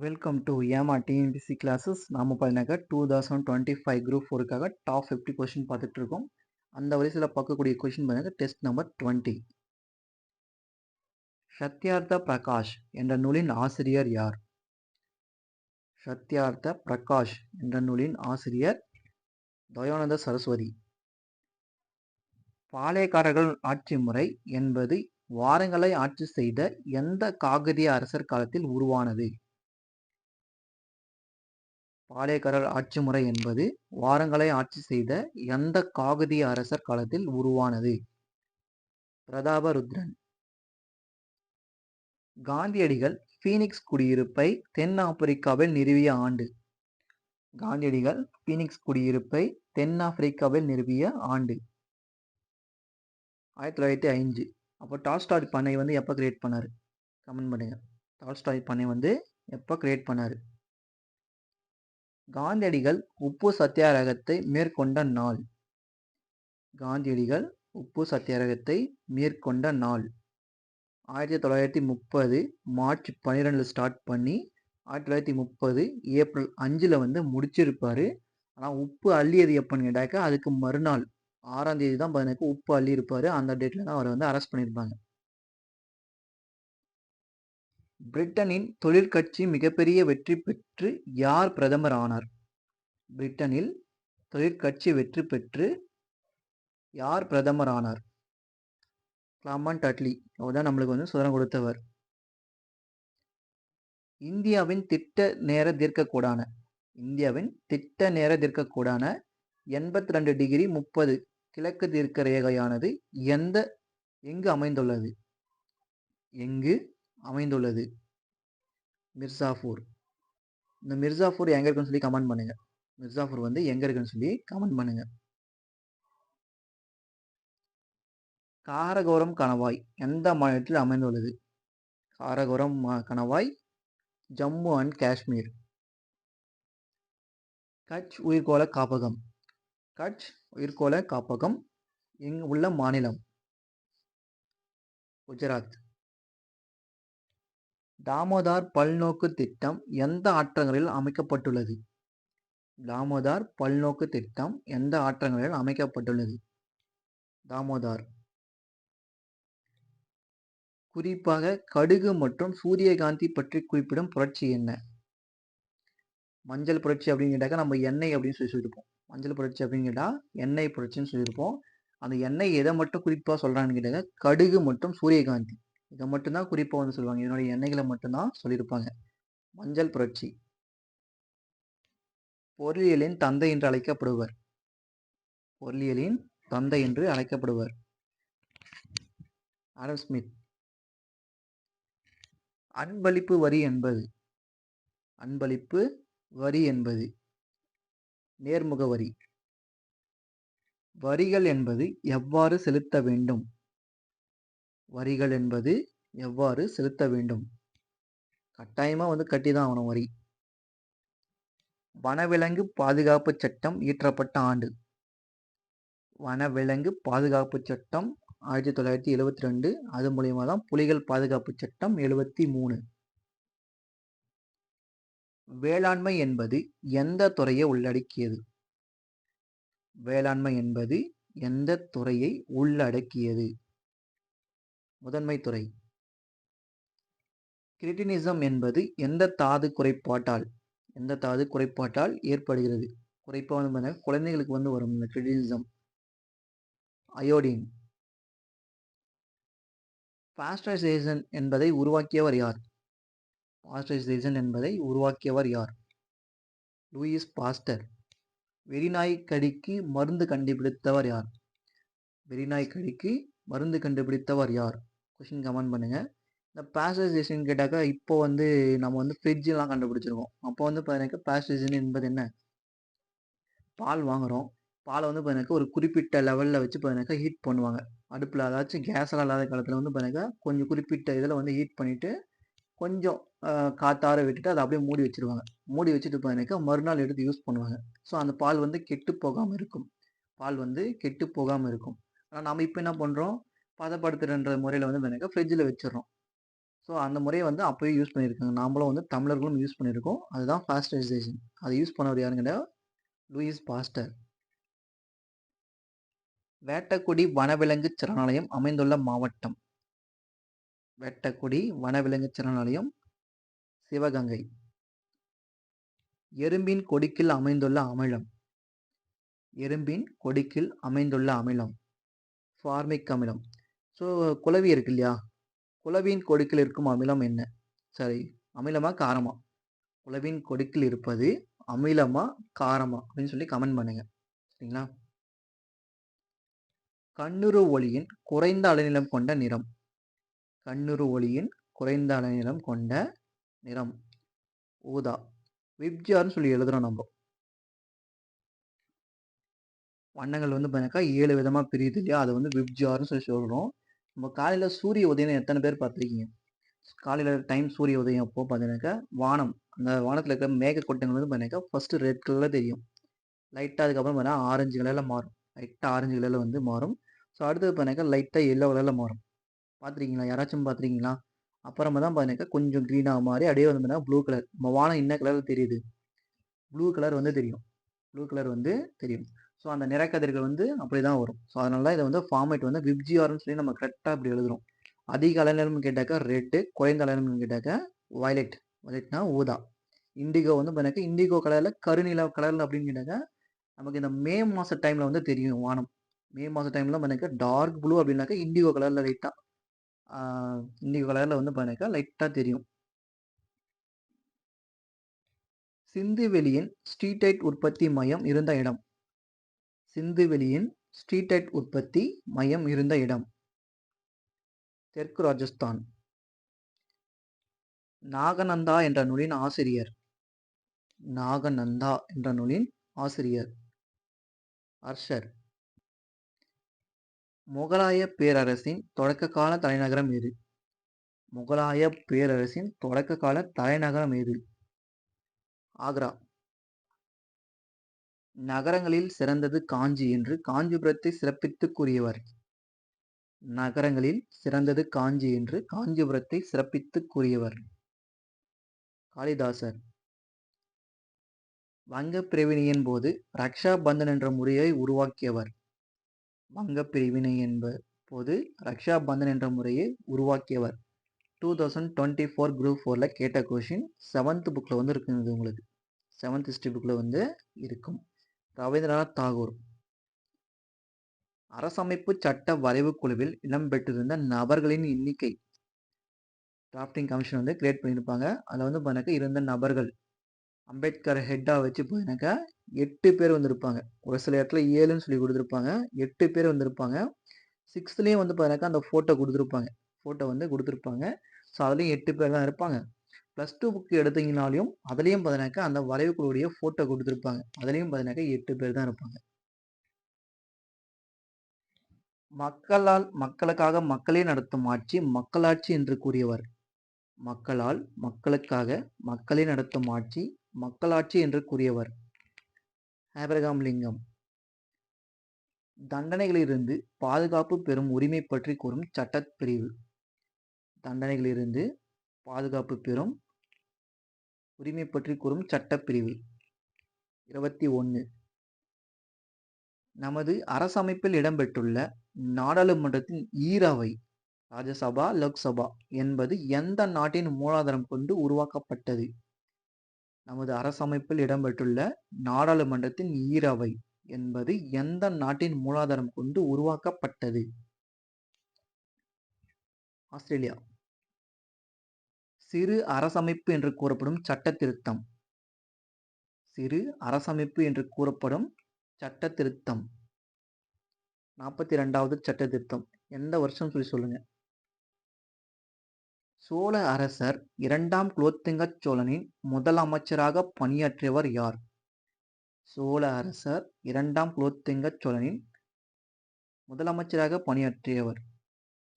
Welcome to ஏமா TNPSC classes. நாம பார்த்தீங்கன்னாக்கா 2025 குரூப் 4க்காக டாப் 50 கொஸ்டின் பார்த்துட்டு இருக்கோம். அந்த வரிசையில் பார்க்கக்கூடிய கொஸ்டின் பார்த்தீங்கன்னா டெஸ்ட் நம்பர் 20. சத்யார்த்த பிரகாஷ் என்ற நூலின் ஆசிரியர் யார்? சத்யார்த்த பிரகாஷ் என்ற நூலின் ஆசிரியர் தயானந்த சரஸ்வதி. பாளையக்காரர்கள் ஆட்சி முறை என்பது வாரங்களை ஆட்சி செய்த எந்த காகதிய அரசர் காலத்தில் உருவானது? பாளையக்காரர் ஆட்சி முறை என்பது வாரங்களை ஆட்சி செய்த எந்த காகதிய அரசர் காலத்தில் உருவானது? பிரதாபருத்ரன். காந்தியடிகள் பீனிக்ஸ் குடியிருப்பை தென் ஆப்பிரிக்காவில் நிறுவிய ஆண்டு? காந்தியடிகள் பீனிக்ஸ் குடியிருப்பை தென் ஆப்பிரிக்காவில் நிறுவிய ஆண்டு 1905. அப்போ டால்ஸ்டாய் பண்ணை வந்து எப்போ கிரியேட் பண்ணாரு? கமெண்ட் பண்ணுங்க. டால்ஸ்டாய் பண்ணை வந்து எப்போ கிரியேட் பண்ணாரு? காந்தியடிகள் உப்பு சத்தியாகிரகத்தை மேற்கொண்ட நாள்? காந்தியடிகள் உப்பு சத்தியாகிரகத்தை மேற்கொண்ட நாள் 1930 மார்ச் 12 ஸ்டார்ட் பண்ணி 1930 ஏப்ரல் 5 வந்து முடிச்சிருப்பாரு. ஆனால் உப்பு அள்ளியது எப்போன்னு கேட்டாக்கா அதுக்கு மறுநாள் 6ஆம் தேதி தான் பார்த்தீங்கன்னா உப்பு அள்ளி இருப்பாரு. அந்த டேட்ல தான் அவரை வந்து அரெஸ்ட் பண்ணியிருப்பாங்க. பிரிட்டனின் தொழிற்கட்சி மிகப்பெரிய வெற்றி பெற்று யார் பிரதமர் ஆனார்? பிரிட்டனில் தொழிற்கட்சி வெற்றி பெற்று யார் பிரதமர் ஆனார்? கிளமெண்ட் அட்லி. அவர் தான் நம்மளுக்கு வந்து சுதந்திரம் கொடுத்தவர். இந்தியாவின் திட்ட நேர தீர்க்கக்கூடான 82 டிகிரி 30 கிழக்கு தீர்க்க ரேகையானது எங்கு அமைந்துள்ளது? மிர்சாபூர். இந்த மிர்சாபூர் எங்க இருக்குன்னு சொல்லி கமெண்ட் பண்ணுங்க. மிர்சாபூர் வந்து எங்க இருக்குன்னு சொல்லி கமெண்ட் பண்ணுங்க. காரகோரம் கணவாய் எந்த மாநிலத்தில் அமைந்துள்ளது? காரகோரம் கணவாய் ஜம்மு அண்ட் காஷ்மீர். கட்ச் உயிர்கோள காப்பகம் எங்கு உள்ள மாநிலம்? குஜராத். தாமோதார் பல்நோக்கு திட்டம் எந்த ஆற்றங்கரையில் அமைக்கப்பட்டுள்ளது? தாமோதார் பல்நோக்கு திட்டம் எந்த ஆற்றங்கரையில் அமைக்கப்பட்டுள்ளது? தாமோதார். குறிப்பாக கடுகு மற்றும் சூரியகாந்தி பற்றி குறிப்பிடும் புரட்சி என்ன? மஞ்சள் புரட்சி அப்படின்னு கேட்டாக்கா நம்ம எண்ணெய் அப்படின்னு சொல்லியிருப்போம். மஞ்சள் புரட்சி அப்படின்னு கேட்டா எண்ணெய் புரட்சின்னு சொல்லியிருப்போம். அந்த எண்ணெய் எதை மட்டும் குறிப்பா சொல்றாங்கன்னு கேட்டாங்க கடுகு மற்றும் சூரியகாந்தி இதை மட்டும்தான் குறிப்பா வந்து சொல்லுவாங்க. இதனுடைய எண்ணெய்களை மட்டும்தான் சொல்லியிருப்பாங்க. மஞ்சள் புரட்சி. பொருளியலின் தந்தை என்று அழைக்கப்படுவர்? பொருளியலின் தந்தை என்று அழைக்கப்படுவர் ஆடம் ஸ்மித். அன்பளிப்பு வரி என்பது நேர்முக வரி. வரிகள் என்பது எவ்வாறு செலுத்த வேண்டும்? கட்டாயமா வந்து கட்டிதான் ஆகணும் வரி. வனவிலங்கு பாதுகாப்பு சட்டம் இயற்றப்பட்ட ஆண்டு? வனவிலங்கு பாதுகாப்பு சட்டம் 1972. அது மூலியமா தான் புலிகள் பாதுகாப்பு சட்டம் 73. வேளாண்மை என்பது எந்த துறையை உள்ளடக்கியது? வேளாண்மை என்பது எந்த துறையை உள்ளடக்கியது? முதன்மை துறை. கிரிட்டினிசம் என்பது எந்த தாது குறைபாட்டால் ஏற்படுகிறது? குறிப்பா வந்து குழந்தைகளுக்கு வந்து வரும் இந்த கிரிட்டினிசம். அயோடின். பாஸ்டரைசேஷன் என்பதை உருவாக்கியவர் யார்? Louis Pasteur. வெறிநாய் கடிக்கு மருந்து கண்டுபிடித்தவர் யார்? கொஸ்டின் கமெண்ட் பண்ணுங்க. இந்த பாஸ்டரைசேஷன் கேட்டாக்கா இப்போ வந்து நம்ம வந்து ஃப்ரிட்ஜெலாம் கண்டுபிடிச்சிருக்கோம். அப்போ வந்து பார்த்தீங்கன்னா பாஸ்டரைசேஷன் என்பது என்ன? பால் வாங்குறோம். பாலை வந்து பார்த்தீங்கன்னா ஒரு குறிப்பிட்ட லெவலில் வச்சு பார்த்தீங்கன்னா ஹீட் பண்ணுவாங்க அடுப்பில். அதாச்சும் கேஸெல்லாம் இல்லாத காலத்தில் வந்து பார்த்தீங்கன்னா கொஞ்சம் குறிப்பிட்ட இதில் வந்து ஹீட் பண்ணிவிட்டு கொஞ்சம் காத்தார விட்டுட்டு அதை அப்படியே மூடி வச்சுருவாங்க. மூடி வச்சுட்டு பார்த்தீங்கன்னா மறுநாள் எடுத்து யூஸ் பண்ணுவாங்க. ஸோ அந்த பால் வந்து கெட்டு போகாமல் இருக்கும். ஆனால் நம்ம இப்போ என்ன பண்ணுறோம்? பதப்படுத்துகிற முறையில் வந்து பார்த்தீங்கன்னா ஃப்ரிட்ஜில் வச்சிடறோம். ஸோ அந்த முறைய வந்து அப்பவே யூஸ் பண்ணியிருக்காங்க. நாமளும் வந்து தமிழர்களும் யூஸ் பண்ணியிருக்கோம். அதுதான் பாஸ்டரைசேஷன். அத யூஸ் பண்ணவர் யாருன்னு கேட்டா, லூயிஸ் பாஸ்டர். வேட்டக்குடி வனவிலங்கு சரணாலயம் அமைந்துள்ள மாவட்டம். வேட்டக்குடி வனவிலங்கு சரணாலயம் சிவகங்கை. எறும்பின் கொடிக்கில் அமைந்துள்ள அமிலம். எறும்பின் கொடிக்கில் அமைந்துள்ள அமிலம் ஃபார்மிக் அமிலம். ஸோ குளவி இருக்கு இல்லையா? குளவியின் கொடிக்கில் இருக்கும் அமிலம் என்ன? சரி, அமிலமா காரமா? குளவியின் கொடிக்கில் இருப்பது அமிலமா காரமா அப்படின்னு சொல்லி கமெண்ட் பண்ணுங்க. சரிங்களா? கண்ணுறு ஒளியின் குறைந்த அலைநீளம் கொண்ட நிறம். கண்ணுறு ஒளியின் குறைந்த அலைநீளம் கொண்ட நிறம் ஊதா. விப்ஜிஆர்னு சொல்லி எழுதுறோம் நம்ம. வண்ணங்கள் வந்து பார்த்தீங்கன்னாக்கா 7 விதமா பிரியுது இல்லையா? அதை வந்து விப்ஜிஆர்னு சொல்லி சொல்றோம். நம்ம காலையில சூரிய உதயம் எத்தனை பேர் பார்த்துருக்கீங்க? காலையில டைம் சூரிய உதயம் அப்போ பார்த்தீங்கன்னாக்கா வானம், அந்த வானத்தில் இருக்கிற மேகக்கூட்டங்கள் வந்து பார்த்தீங்கன்னாக்கா ஃபர்ஸ்ட் ரெட் கலர்ல தெரியும். லைட்டாக அதுக்கப்புறம் பார்த்தீங்கன்னா ஆரஞ்சு கலரில் மாறும். லைட்டாக ஆரஞ்சு கலரில் வந்து மாறும். ஸோ அடுத்தது பார்த்தீங்கன்னாக்கா லைட்டாக எல்லோ கலரில் மாறும். பார்த்துருக்கீங்களா? யாராச்சும் பார்த்துருக்கீங்களா? அப்புறமா தான் பார்த்தீங்கன்னாக்கா கொஞ்சம் க்ரீனாக மாறி அப்படியே வந்து பார்த்தீங்கன்னா ப்ளூ கலர். நம்ம வானம் என்ன கலரில் தெரியுது? ப்ளூ கலர் வந்து தெரியும். ப்ளூ கலர் வந்து தெரியும். ஸோ அந்த நிறக்கதிர்கள் வந்து அப்படி தான் வரும். ஸோ அதனால தான் இதை வந்து ஃபார்மேட் வந்து விப்ஜிஆர்னு சொல்லி நம்ம கரெக்டாக இப்படி எழுதுறோம். அதிக அலைநீளம்னு கேட்டாக்கா ரெட்டு, குறைந்த அலைநீளம்னு கேட்டாக்கா வயலட். வயலட்னா ஊதா. இண்டிகோ வந்து பார்த்தீங்கன்னா இண்டிகோ கலரில் கருநில கலரில் அப்படின்னு கேட்டாக்கா நமக்கு இந்த மே மாத டைமில் வந்து தெரியும் வானம். மே மாத டைமில் பார்த்தீங்கன்னா டார்க் ப்ளூ அப்படின்னாக்கா இண்டிகோ கலரில் லைட்டாக இண்டிகோ கலரில் வந்து பார்த்தீங்கன்னாக்கா லைட்டாக தெரியும். சிந்துவெளியின் ஸ்ட்ரீடைட் உற்பத்தி மையம் இருந்த இடம். சிந்துவெளியின் ஸ்ட்ரீடைட் உற்பத்தி மையம் இருந்த இடம் தெற்கு ராஜஸ்தான். நாகநந்தா என்ற நூலின் ஆசிரியர். நாகநந்தா என்ற நூலின் ஆசிரியர் அர்ஷர். முகலாய பேரரசின் தொடக்க கால தலைநகரம் எது? முகலாய பேரரசின் தொடக்க கால தலைநகரம் எது? ஆக்ரா. நகரங்களில் சிறந்தது காஞ்சி என்று காஞ்சிபுரத்தை சிறப்பித்து கூறியவர். நகரங்களில் சிறந்தது காஞ்சி என்று காஞ்சிபுரத்தை சிறப்பித்து கூறியவர் காளிதாசர். வங்கப் பிரிவினையின் போது ரக்ஷா பந்தன் என்ற முறையை உருவாக்கியவர். வங்கப் பிரிவினை போது ரக்ஷா பந்தன் என்ற முறையை உருவாக்கியவர். 2024 குரூப் 4ல கேட்ட கொஷின் 7th புக்கில் வந்து இருக்குது. உங்களுக்கு 7th ஹிஸ்ட்ரி புக்கில் வந்து இருக்கும். ரவீந்திரநாத் தாகூர். அரசமைப்பு சட்ட வரைவு குழுவில் இடம்பெற்றிருந்த நபர்களின் எண்ணிக்கை. டிராஃப்டிங் கமிஷன் வந்து கிரியேட் பண்ணியிருப்பாங்க. அதில் வந்து பார்த்தீங்கன்னா இருந்த நபர்கள் அம்பேத்கர் ஹெட்டாக வச்சு பார்த்தீங்கன்னாக்கா 8 பேர் வந்திருப்பாங்க. ஒரு சில இடத்துல 7ன்னு சொல்லி கொடுத்துருப்பாங்க. 8 பேர் வந்திருப்பாங்க. 6லேயும் வந்து பார்த்தீங்கன்னாக்கா அந்த ஃபோட்டோ கொடுத்துருப்பாங்க. ஃபோட்டோ வந்து கொடுத்துருப்பாங்க. ஸோ அதுலேயும் 8 பேர் தான் இருப்பாங்க. +2 புக் எடுத்தீங்கனாலையும் அதுலேயும் பார்த்தீங்கன்னாக்கா அந்த வரைவுக்குழுவுடைய ஃபோட்டோ கொடுத்துருப்பாங்க. அதுலேயும் பார்த்தீங்கன்னாக்கா 8 பேர் தான் இருப்பாங்க. மக்களால் மக்களுக்காக மக்களே நடத்தும் ஆட்சி மக்களாட்சி என்று கூறியவர். மக்களால் மக்களுக்காக மக்களே நடத்தும் ஆட்சி மக்களாட்சி என்று கூறியவர் ஆபிரகாம் லிங்கம். தண்டனைகளிலிருந்து பாதுகாப்பு பெறும் உரிமை பற்றி கூறும் சட்டப்பிரிவு. தண்டனைகளிலிருந்து பாதுகாப்பு பெறும் உரிமை பற்றி கூறும் சட்டப்பிரிவு 21. நமது அரசமைப்பில் இடம்பெற்றுள்ள நாடாளுமன்றத்தின் ஈரவை ராஜ்யசபா, லோக்சபா என்பது எந்த நாட்டின் மூலாதாரம் கொண்டு உருவாக்கப்பட்டது? நமது அரசமைப்பில் இடம்பெற்றுள்ள நாடாளுமன்றத்தின் ஈரவை என்பது எந்த நாட்டின் மூலாதாரம் கொண்டு உருவாக்கப்பட்டது? ஆஸ்திரேலியா. சிறு அரசமைப்பு என்று கூறப்படும் சட்ட திருத்தம். சிறு அரசமைப்பு என்று கூறப்படும் சட்ட திருத்தம் 42வது சட்ட திருத்தம் எந்த வருஷம் சொல்லி சொல்லுங்க. சோழ அரசர் 2ஆம் குலோத்துங்க சோழனின் முதல் அமைச்சராக பணியாற்றியவர் யார்? சோழ அரசர் 2ஆம் குலோத்துங்க சோழனின் முதலமைச்சராக பணியாற்றியவர்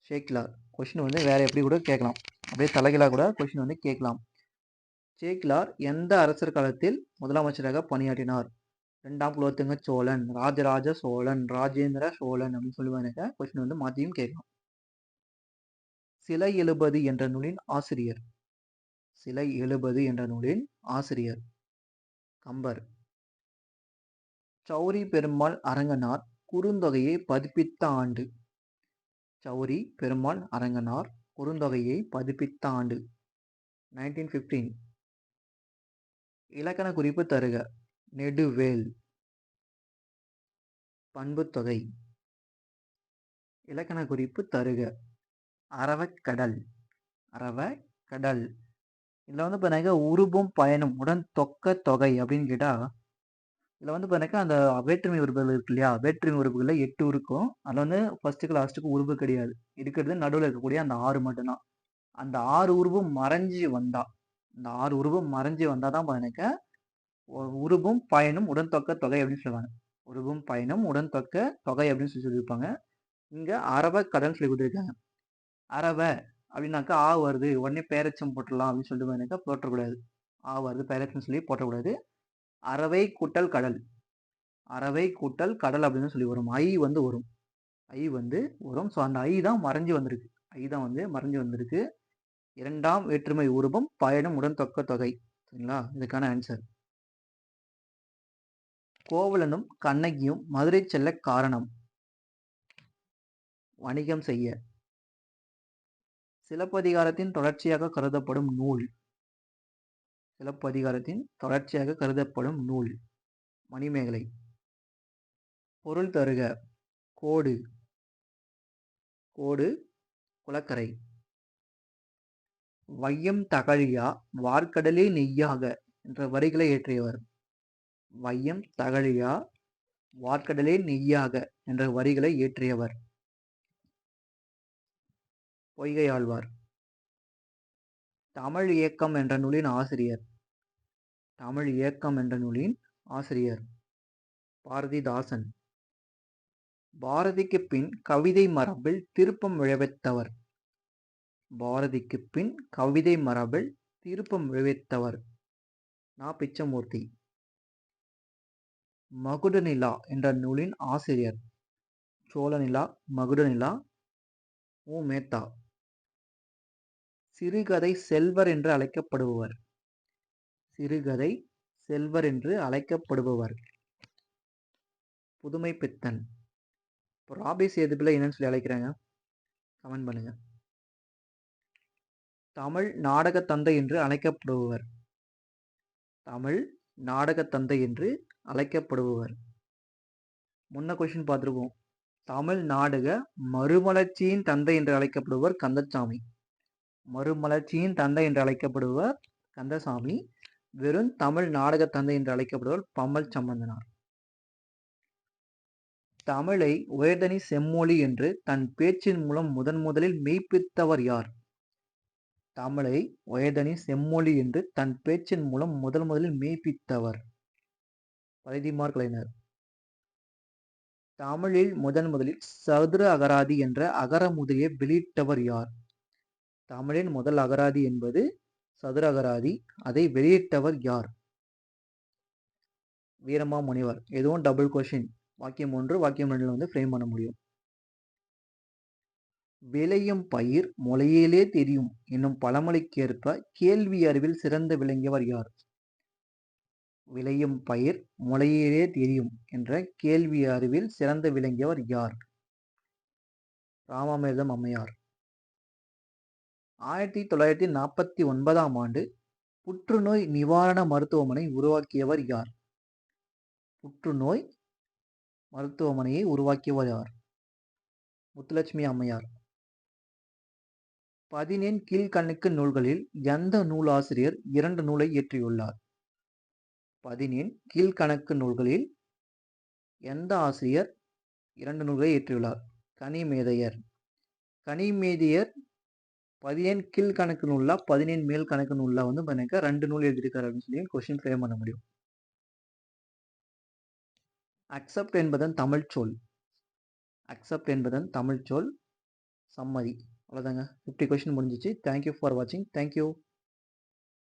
சேக்கிலார். கொஸ்டின் வந்து வேற எப்படி கூட கேட்கலாம். அப்படியே தலைகளாக கூட கொஸ்டின் வந்து கேட்கலாம். சேக்கிலார் எந்த அரசர் காலத்தில் முதலமைச்சராக பணியாற்றினார்? 2ஆம் குலோத்துங்க சோழன், ராஜராஜ சோழன், ராஜேந்திர சோழன் அப்படின்னு சொல்லுவாங்க. கொஸ்டின் வந்து மாற்றியும் கேட்கலாம். சிலை எழுபது என்ற நூலின் ஆசிரியர். சிலை எழுபது என்ற நூலின் ஆசிரியர் கம்பர். சௌரி பெருமாள் அரங்கனார் குறுந்தொகையை பதிப்பித்த ஆண்டு. சௌரி பெருமாள் அரங்கனார் குறுந்தொகையை பதிப்பித்த ஆண்டு 1915. இலக்கண குறிப்பு தருக. நெடுவேல். பண்புத்தொகை. இலக்கண குறிப்பு தருக. அரவக்கடல். அரவக்கடல். இதில் வந்து பார்த்தீங்கன்னா உருபும் பயனும் உடன் தொக்க தொகை அப்படின்னு கேட்டால் இதில் வந்து பார்த்தீங்கன்னா அந்த வேற்றுமை உறுப்புகள் இருக்கு இல்லையா, வேற்றுமை உறுப்புகளில் 8 இருக்கும். அதில் வந்து ஃபர்ஸ்ட்டுக்கு லாஸ்ட்டுக்கு உருபு கிடையாது. இருக்கிறது நடுவில் இருக்கக்கூடிய அந்த 6 மட்டும்தான். அந்த 6 உருவும் மறைஞ்சு வந்தா, இந்த 6 உருவும் மறைஞ்சு வந்தால் தான் பார்த்தீங்கன்னா உருபும் பயனும் உடன் தொக்க தொகை அப்படின்னு சொல்லுவாங்க. உருபும் பயனும் உடன் தொக்க தொகை அப்படின்னு சொல்லியிருப்பாங்க. இங்கே அரவக்கடல் சொல்லி கொடுத்துருக்காங்க. அரவ அப்படின்னாக்கா ஆ வருது, உடனே பேரச்சம் போட்டுடலாம் அப்படின்னு சொல்லிட்டு பார்த்தீங்கன்னா போட்டக்கூடாது. ஆ வருது பேரச்சம் சொல்லி போட்டக்கூடாது. அரவை கூட்டல் கடல். அரவை கூட்டல் கடல் அப்படின்னு சொல்லி வரும். ஐ வந்து வரும். ஐ வந்து வரும். ஸோ அந்த ஐ தான் மறைஞ்சு வந்திருக்கு. ஐ தான் வந்து மறைஞ்சு வந்திருக்கு. இரண்டாம் வேற்றுமை உருவம் பயணம் உடன் தொக்க தொகை. சரிங்களா, இதுக்கான ஆன்சர். கோவலனும் கண்ணகியும் மதுரை செல்ல காரணம். வணிகம் செய்ய. சிலப்பதிகாரத்தின் தொடர்ச்சியாக கருதப்படும் நூல். சிலப்பதிகாரத்தின் தொடர்ச்சியாக கருதப்படும் நூல் மணிமேகலை. பொருள் தருக. கோடு. கோடு குளக்கரை. வையம் தகழியா வார்க்கடலே நெய்யாக என்ற வரிகளை இயற்றியவர். வையம் தகழியா வார்க்கடலே நெய்யாக என்ற வரிகளை இயற்றியவர் பொய்கையாழ்வார். தமிழ் இயக்கம் என்ற நூலின் ஆசிரியர். தமிழ் இயக்கம் என்ற நூலின் ஆசிரியர் பாரதிதாசன். பாரதிக்கு பின் கவிதை மரபில் திருப்பம் விளைவித்தவர். பாரதிக்கு பின் கவிதை மரபில் திருப்பம் விளைவித்தவர் நா. பிச்சமூர்த்தி. மகுடநிலா என்ற நூலின் ஆசிரியர். சோழநிலா, மகுடநிலா, மு. மேத்தா. சிறுகதை செல்வர் என்று அழைக்கப்படுபவர். சிறுகதை செல்வர் என்று அழைக்கப்படுபவர் புதுமை பித்தன். இப்போ ராபி சேதுபிள்ளை என்னன்னு சொல்லி அழைக்கிறாங்க, கமெண்ட் பண்ணுங்க. தமிழ் நாடக தந்தை என்று அழைக்கப்படுபவர். தமிழ் நாடக தந்தை என்று அழைக்கப்படுபவர். முன்ன கொஸ்டின் பார்த்துருக்கோம். தமிழ் நாடக மறுமலர்ச்சியின் தந்தை என்று அழைக்கப்படுபவர் கந்தசாமி. மறுமலர்ச்சியின் தந்தை என்று அழைக்கப்படுபவர் கந்தசாமி. வெறும் தமிழ் நாடக தந்தை என்று அழைக்கப்படுபவர் பம்மல் சம்பந்தனார். தமிழை உயர்தனி செம்மொழி என்று தன் பேச்சின் மூலம் முதலில் மெய்ப்பித்தவர் யார்? தமிழை உயர்தனி செம்மொழி என்று தன் பேச்சின் மூலம் முதலில் மெய்ப்பித்தவர் பரிதிமார் கலைஞர். தமிழில் முதலில் சதுர அகராதி என்ற அகரமுதலியை வெளியிட்டவர் யார்? தமிழின் முதல் அகராதி என்பது சதுர அகராதி. அதை வெளியிட்டவர் யார்? வீரமாமுனிவர். எதுவும் டபுள் கொஸ்டின். வாக்கியம் 1, வாக்கியம் 2 வந்து ஃப்ரேம் பண்ண முடியும். விளையும் பயிர் முளையிலே தெரியும் என்னும் பழமொழிக்கேற்ப கேள்வி அறிவில் சிறந்து விளங்கியவர் யார்? விளையும் பயிர் முளையிலே தெரியும் என்ற கேள்வி அறிவில் சிறந்து விளங்கியவர் யார்? ராமாமிர்தம் அம்மையார். 1949ஆம் ஆண்டு புற்றுநோய் நிவாரண மருத்துவமனை உருவாக்கியவர் யார்? புற்றுநோய் மருத்துவமனையை உருவாக்கியவர் யார்? முத்துலட்சுமி அம்மையார். 17 கீழ்கணக்கு நூல்களில் எந்த நூலாசிரியர் 2 நூலை இயற்றியுள்ளார்? 17 கீழ்கணக்கு நூல்களில் எந்த ஆசிரியர் 2 நூல்களை இயற்றியுள்ளார்? கனிமேதையர். கனிமேதையர் 17 கீழ்கணக்கு நூல்ல 17 மேல் கணக்கு நூல்ல வந்து பண்ணாக்க 2 நூல் எழுதியிருக்காரு அப்படின்னு சொல்லி கொஸ்டின் ஃப்ரேம் பண்ண முடியும். அக்செப்ட் என்பதன் தமிழ் சொல். அக்செப்ட் என்பதன் தமிழ் சொல் சம்மதி. அவ்வளோதாங்க. 50 கொஸ்டின் முடிஞ்சிச்சு. தேங்க்யூ ஃபார் வாட்சிங். தேங்க்யூ.